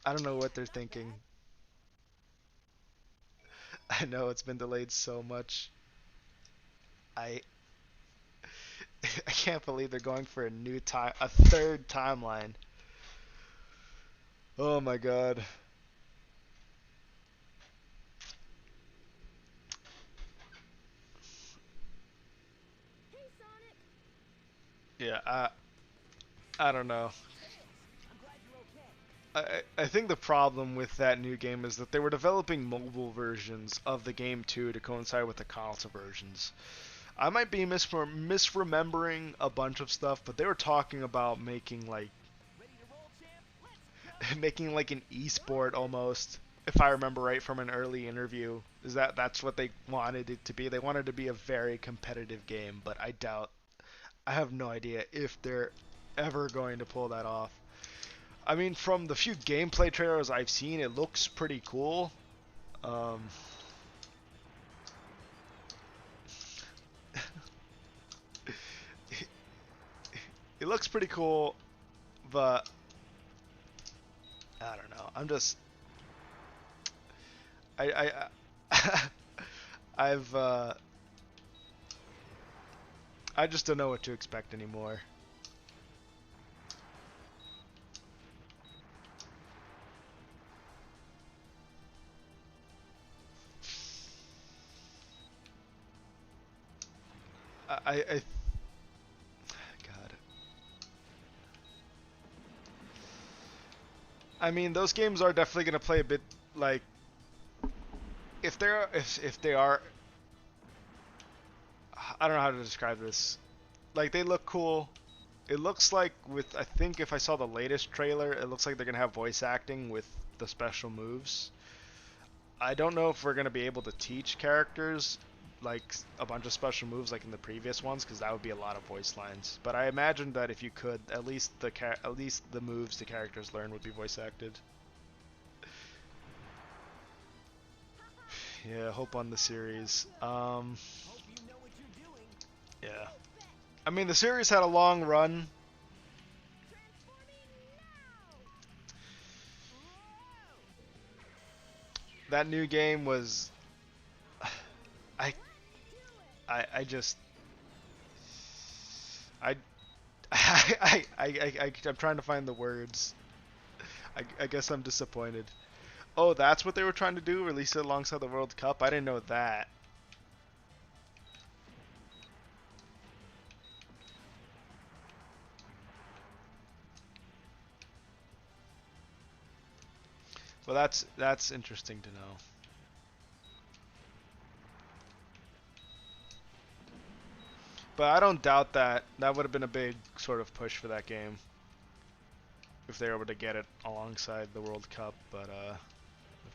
I don't know what they're thinking. I know it's been delayed so much. I I can't believe they're going for a third timeline. Oh my god. Hey, Sonic! Yeah, I don't know. I'm glad you're okay. I think the problem with that new game is that they were developing mobile versions of the game too to coincide with the console versions. I might be misremembering a bunch of stuff, but they were talking about making like Ready to roll, champ? Let's go! making like an esport almost, if I remember right from an early interview. That's what they wanted it to be. They wanted it to be a very competitive game, but I have no idea if they're ever going to pull that off. I mean, from the few gameplay trailers I've seen, it looks pretty cool. Um, it looks pretty cool, but I don't know. I I've I just don't know what to expect anymore. I God. I mean, those games are definitely gonna play a bit like if they are. I don't know how to describe this. Like they look cool. It looks like I think if I saw the latest trailer, it looks like they're gonna have voice acting with the special moves. I don't know if we're gonna be able to teach characters like a bunch of special moves like in the previous ones, because that would be a lot of voice lines. But I imagine that if you could, at least the moves the characters learn would be voice acted. Yeah, hope on the series. Hope you know what you're doing. Yeah. I mean, the series had a long run. That new game was, I, I just, I, I'm trying to find the words. I guess I'm disappointed. Oh, that's what they were trying to do? Release it alongside the World Cup? I didn't know that. Well, that's interesting to know. But I don't doubt that that would have been a big sort of push for that game if they were able to get it alongside the World Cup. But of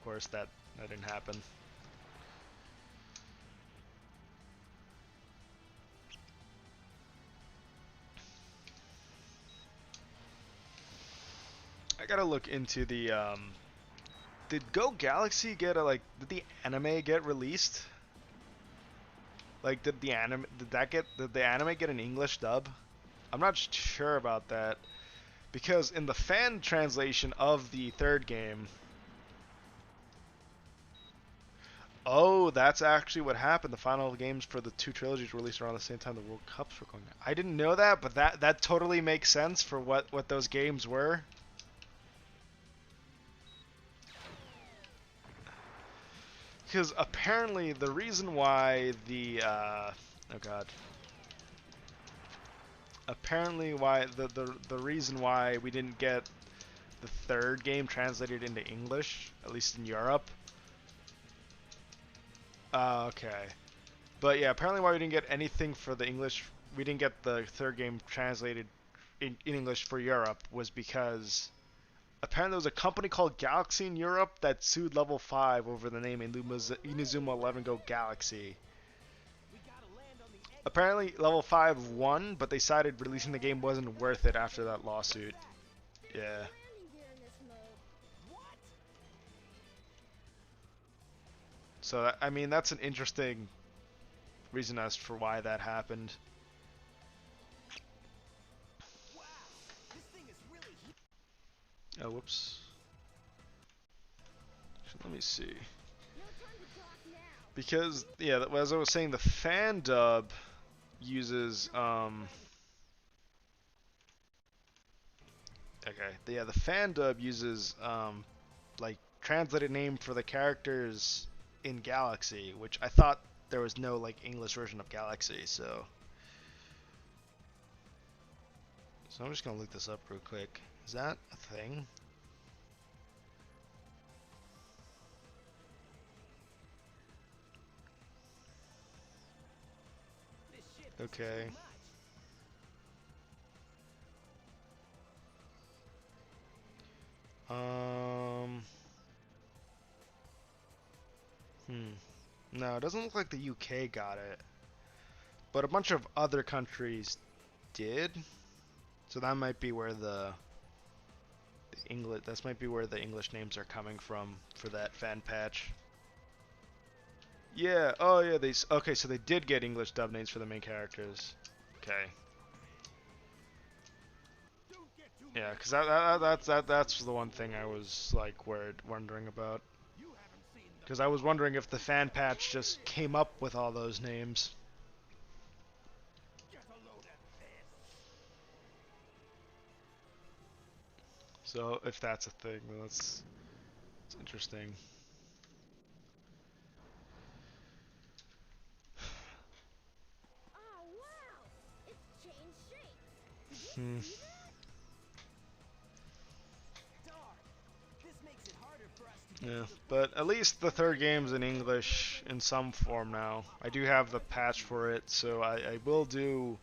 course that didn't happen. I gotta look into the did Go Galaxy get a did the anime get released? Like did the anime get an English dub? I'm not sure about that because in the fan translation of the third game, oh, that's actually what happened. The final games for the two trilogies were released around the same time the World Cups were going on. I didn't know that, but that totally makes sense for what those games were. Because apparently the reason why oh god, apparently why the reason why we didn't get the third game translated into English, at least in Europe. Okay. But yeah, apparently why we didn't get anything for the English, we didn't get the third game translated in English for Europe was because apparently there was a company called Galaxy in Europe that sued Level 5 over the name Inazuma 11 Go Galaxy. Apparently Level 5 won, but they decided releasing the game wasn't worth it after that lawsuit. Yeah. So, I mean, that's an interesting reason as for why that happened. Oh, whoops. Let me see. Because, yeah, as I was saying, the fan dub uses, okay, yeah, the fan dub uses, like, translated name for the characters in Galaxy, which I thought there was no, like, English version of Galaxy, so... So I'm just gonna look this up real quick. Is that a thing? Okay. No, it doesn't look like the UK got it. But a bunch of other countries did. So that might be where the English, that might be where the English names are coming from for that fan patch. Yeah, oh yeah, okay, so they did get English dub names for the main characters. Okay. Yeah, because that's the one thing I was like wondering about. Because I was wondering if the fan patch just came up with all those names. So if that's a thing, then that's interesting. Oh wow! It's changed shape. Hmm. Yeah, but at least the third game's in English in some form now. I do have the patch for it, so I will do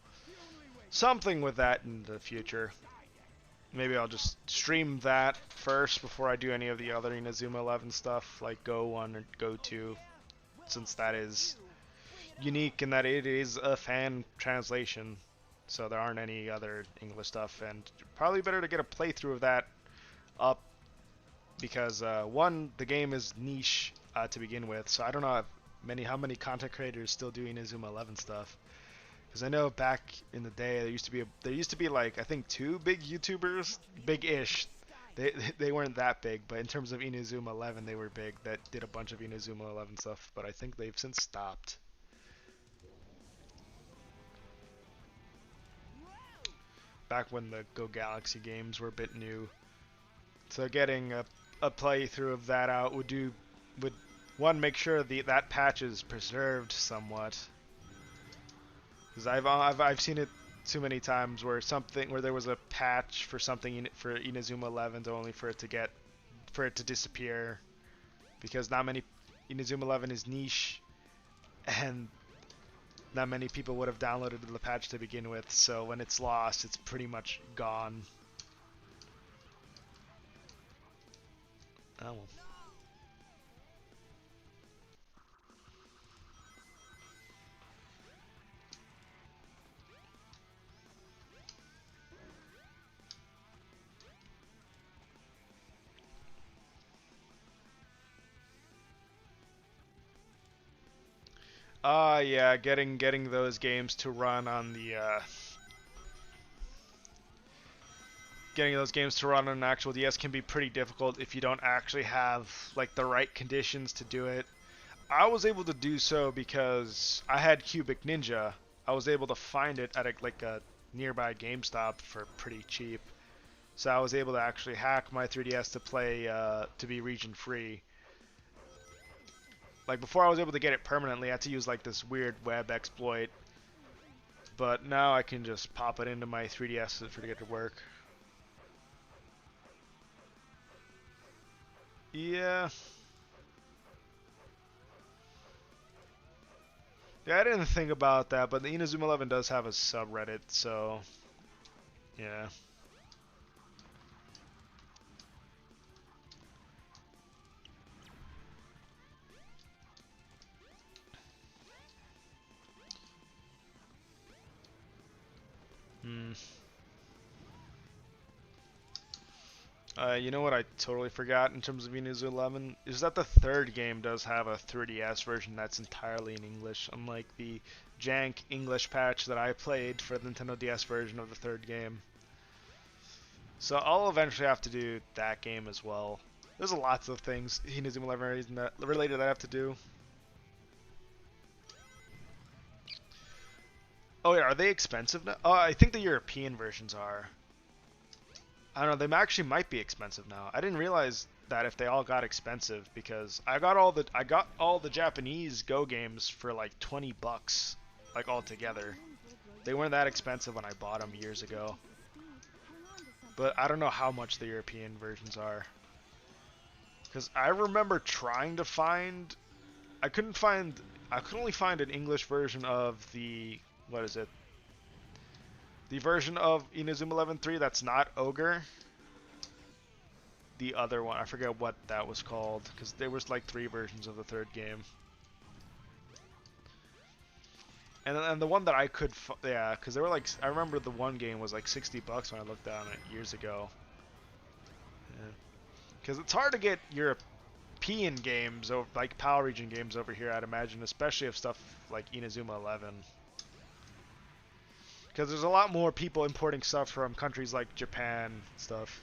something with that in the future. Maybe I'll just stream that first before I do any of the other Inazuma 11 stuff, like Go 1 or Go 2, since that is unique in that it is a fan translation, so there aren't any other English stuff, and probably better to get a playthrough of that up because one, the game is niche to begin with. So I don't know how many content creators still do Inazuma 11 stuff. Because I know back in the day there used to be like I think two big YouTubers, big-ish. They weren't that big, but in terms of Inazuma 11, they were big. That did a bunch of Inazuma 11 stuff, but I think they've since stopped. Back when the Go Galaxy games were a bit new. So getting a playthrough of that out would one make sure that patch is preserved somewhat. Because I've seen it too many times where there was a patch for something for Inazuma 11 only for it to disappear because not many Inazuma 11 is niche and not many people would have downloaded the patch to begin with, so when it's lost, it's pretty much gone. Oh well. Yeah, getting those games to run on the getting those games to run on an actual DS can be pretty difficult if you don't actually have like the right conditions to do it. I was able to do so because I had Cubic Ninja. I was able to find it at a nearby GameStop for pretty cheap. So I was able to actually hack my 3DS to play to be region free. Like before I was able to get it permanently, I had to use like this weird web exploit. But now I can just pop it into my 3DS for it to get to work. Yeah. Yeah, I didn't think about that, but the Inazuma 11 does have a subreddit, so yeah. Hmm. You know what I totally forgot in terms of Inazuma 11 is that the third game does have a 3DS version that's entirely in English, unlike the jank English patch that I played for the Nintendo DS version of the third game. So I'll eventually have to do that game as well. There's lots of things Inazuma 11 related that I have to do. Oh yeah, are they expensive now? Oh, I think the European versions are. I don't know, they actually might be expensive now. I didn't realize that if they all got expensive because I got all the Japanese Go games for like 20 bucks like all together. They weren't that expensive when I bought them years ago. But I don't know how much the European versions are. Cuz I remember trying to find I could only find an English version of the what is it? The version of Inazuma 11-3 that's not Ogre. The other one, I forget what that was called, because there was like 3 versions of the third game. And the one that I could, yeah, because they were like, I remember the one game was like 60 bucks when I looked on it years ago. Because it's hard to get European games, like PAL region games over here, I'd imagine, especially if stuff like Inazuma 11. Because there's a lot more people importing stuff from countries like Japan stuff.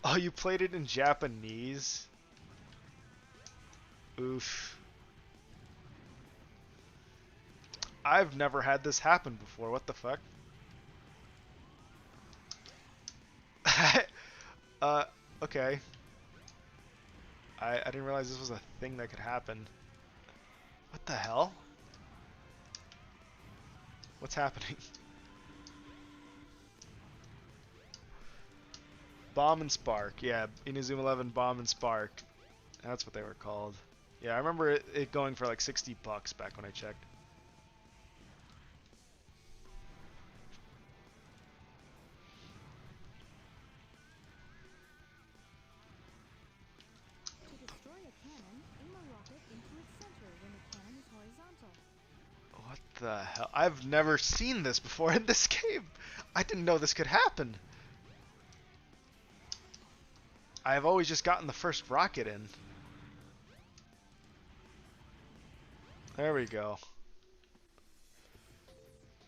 Oh, you played it in Japanese? Oof. I've never had this happen before. What the fuck? Okay. I didn't realize this was a thing that could happen. What the hell? What's happening? Bomb and Spark. Yeah, Inazuma 11 Bomb and Spark. That's what they were called. Yeah, I remember it going for like 60 bucks back when I checked. To destroy a cannon, aim a rocket into its center when the cannon is horizontal. What the hell? I've never seen this before in this game. I didn't know this could happen. I've always just gotten the first rocket in. There we go.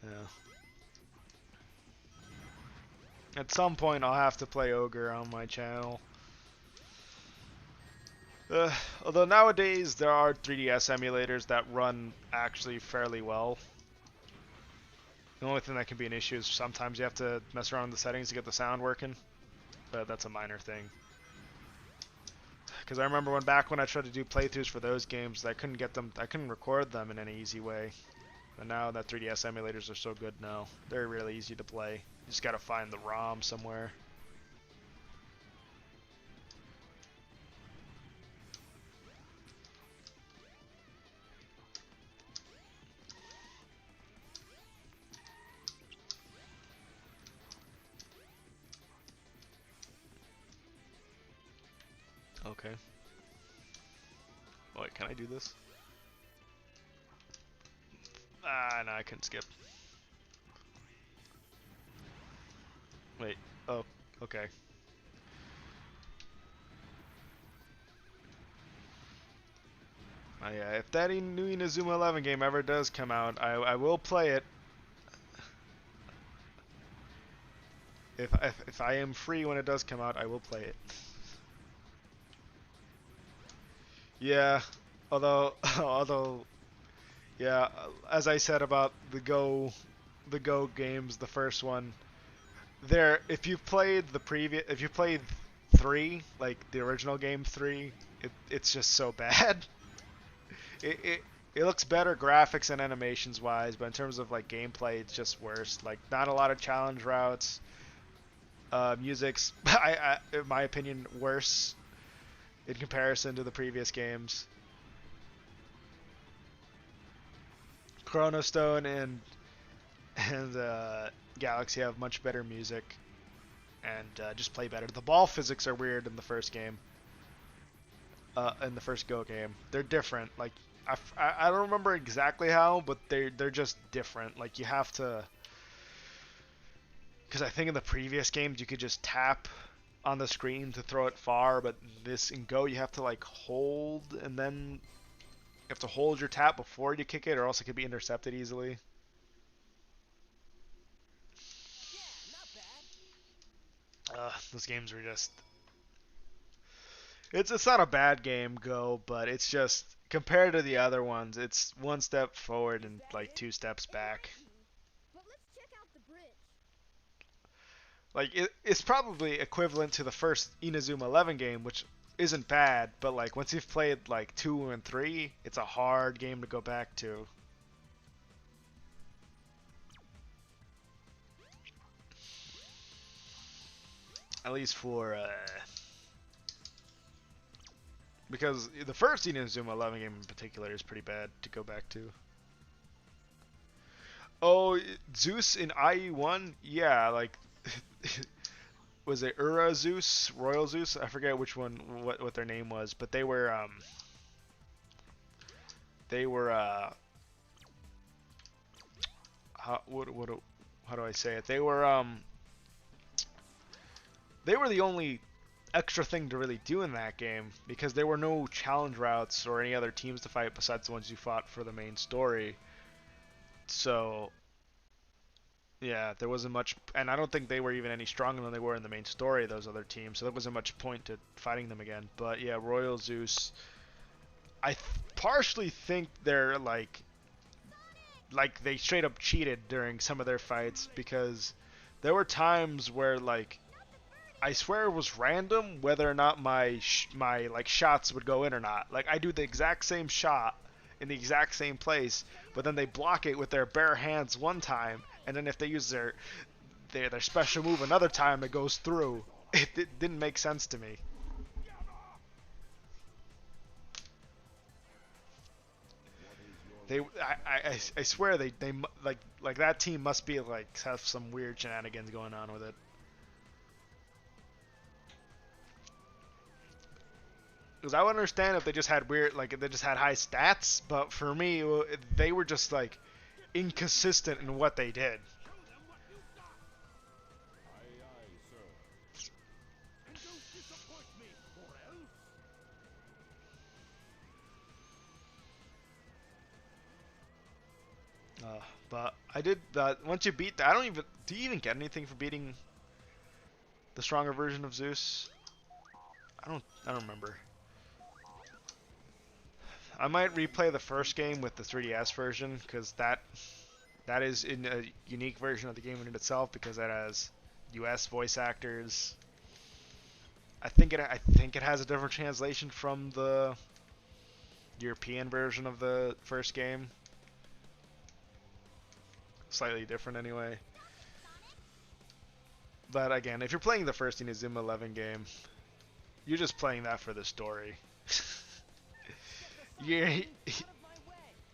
Yeah. At some point, I'll have to play Ogre on my channel. Although nowadays there are 3DS emulators that run actually fairly well. The only thing that can be an issue is sometimes you have to mess around with the settings to get the sound working, but that's a minor thing. Because I remember back when I tried to do playthroughs for those games, I couldn't record them in any easy way. And now that 3DS emulators are so good now, they're really easy to play. You just gotta find the ROM somewhere. Okay. Wait, can I do this? Ah, no, I couldn't skip. Wait. Oh, okay. Yeah, if that new Inazuma 11 game ever does come out, I will play it. If I am free when it does come out, I will play it. Yeah, although, yeah, as I said about the Go games, the first one, if you've played if you played 3, like the original game 3, it's just so bad. It looks better graphics and animations wise, but in terms of like gameplay, it's just worse. Like not a lot of challenge routes. Music's, in my opinion, worse in comparison to the previous games. Chrono Stone and Galaxy have much better music and just play better. The ball physics are weird in the first game. In the first Go game, they're different. Like I don't remember exactly how, but they're just different. Like you have to, because I think in the previous games you could just tap on the screen to throw it far, but this in Go you have to like hold and then you have to hold your tap before you kick it, or else it could be intercepted easily. Those games were just. It's not a bad game, Go, but it's just compared to the other ones, it's one step forward and like 2 steps back. But let's check out the bridge. Like it's probably equivalent to the first Inazuma 11 game, which isn't bad, but like once you've played like 2 and 3, it's a hard game to go back to. At least for because the first Inazuma 11 game in particular is pretty bad to go back to. Oh, Zeus in IE1? Yeah, like was it Ura Zeus, Royal Zeus? I forget which one, what their name was, but they were how do I say it? They were the only extra thing to really do in that game because there were no challenge routes or any other teams to fight besides the ones you fought for the main story. So yeah, there wasn't much, and I don't think they were even any stronger than they were in the main story, those other teams, so there wasn't much point to fighting them again. But yeah, Royal Zeus, partially think they're like they straight up cheated during some of their fights, because there were times where like I swear it was random whether or not my like shots would go in or not. Like I do the exact same shot in the exact same place, but then they block it with their bare hands one time, and then if they use their special move another time, it goes through. It didn't make sense to me. I swear they like that team must be like have some weird shenanigans going on with it. Because I would understand if they just had weird, like, if they just had high stats, but for me, they were just, like, inconsistent in what they did. But I did that. Once you beat that, I don't even. Do you even get anything for beating the stronger version of Zeus? I don't. I don't remember. I might replay the first game with the 3DS version because that is in a unique version of the game in itself because it has U.S. voice actors. I think it has a different translation from the European version of the first game. Slightly different anyway. But again, if you're playing the first Inazuma 11 game, you're just playing that for the story. Yeah,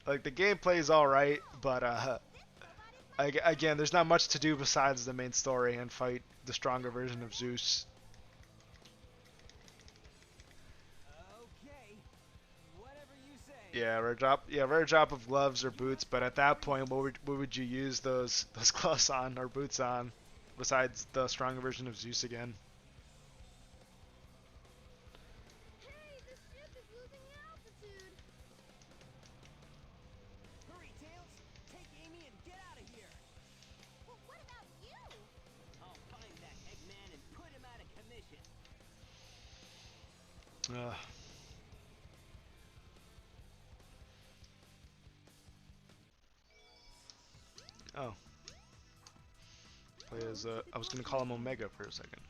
like the gameplay is all right, but again, there's not much to do besides the main story and fight the stronger version of Zeus. Okay. Whatever you say. Yeah, rare drop of gloves or boots. But at that point, what would you use those gloves on or boots on, besides the stronger version of Zeus again? Hey, the ship is losing altitude. Hurry, Tails. Take Amy and get out of here. Well, what about you? I'll find that Eggman and put him out of commission. Uh, oh, play as I was gonna call him Omega for a second.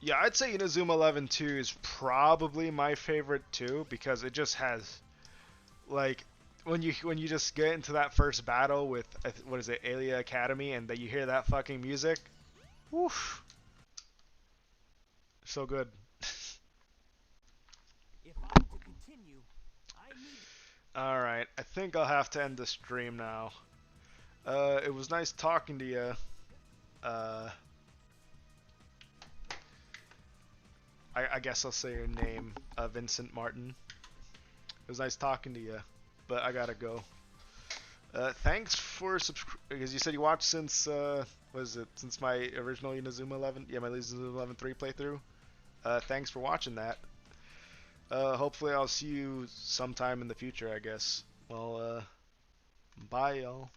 Yeah, I'd say Inazuma 11 2 is probably my favorite too because it just has like when you just get into that first battle with what is it, Alia Academy, and that you hear that fucking music. Woof. So good. If I'm to continue, I need All right, I think I'll have to end the stream now. It was nice talking to you. Uh, I guess I'll say your name, Vincent Martin. It was nice talking to you, but I gotta go. Thanks for because you said you watched since was it since my original Inazuma 11? Yeah, my Inazuma 11 3 playthrough. Thanks for watching that. Hopefully I'll see you sometime in the future, I guess. Well, bye y'all.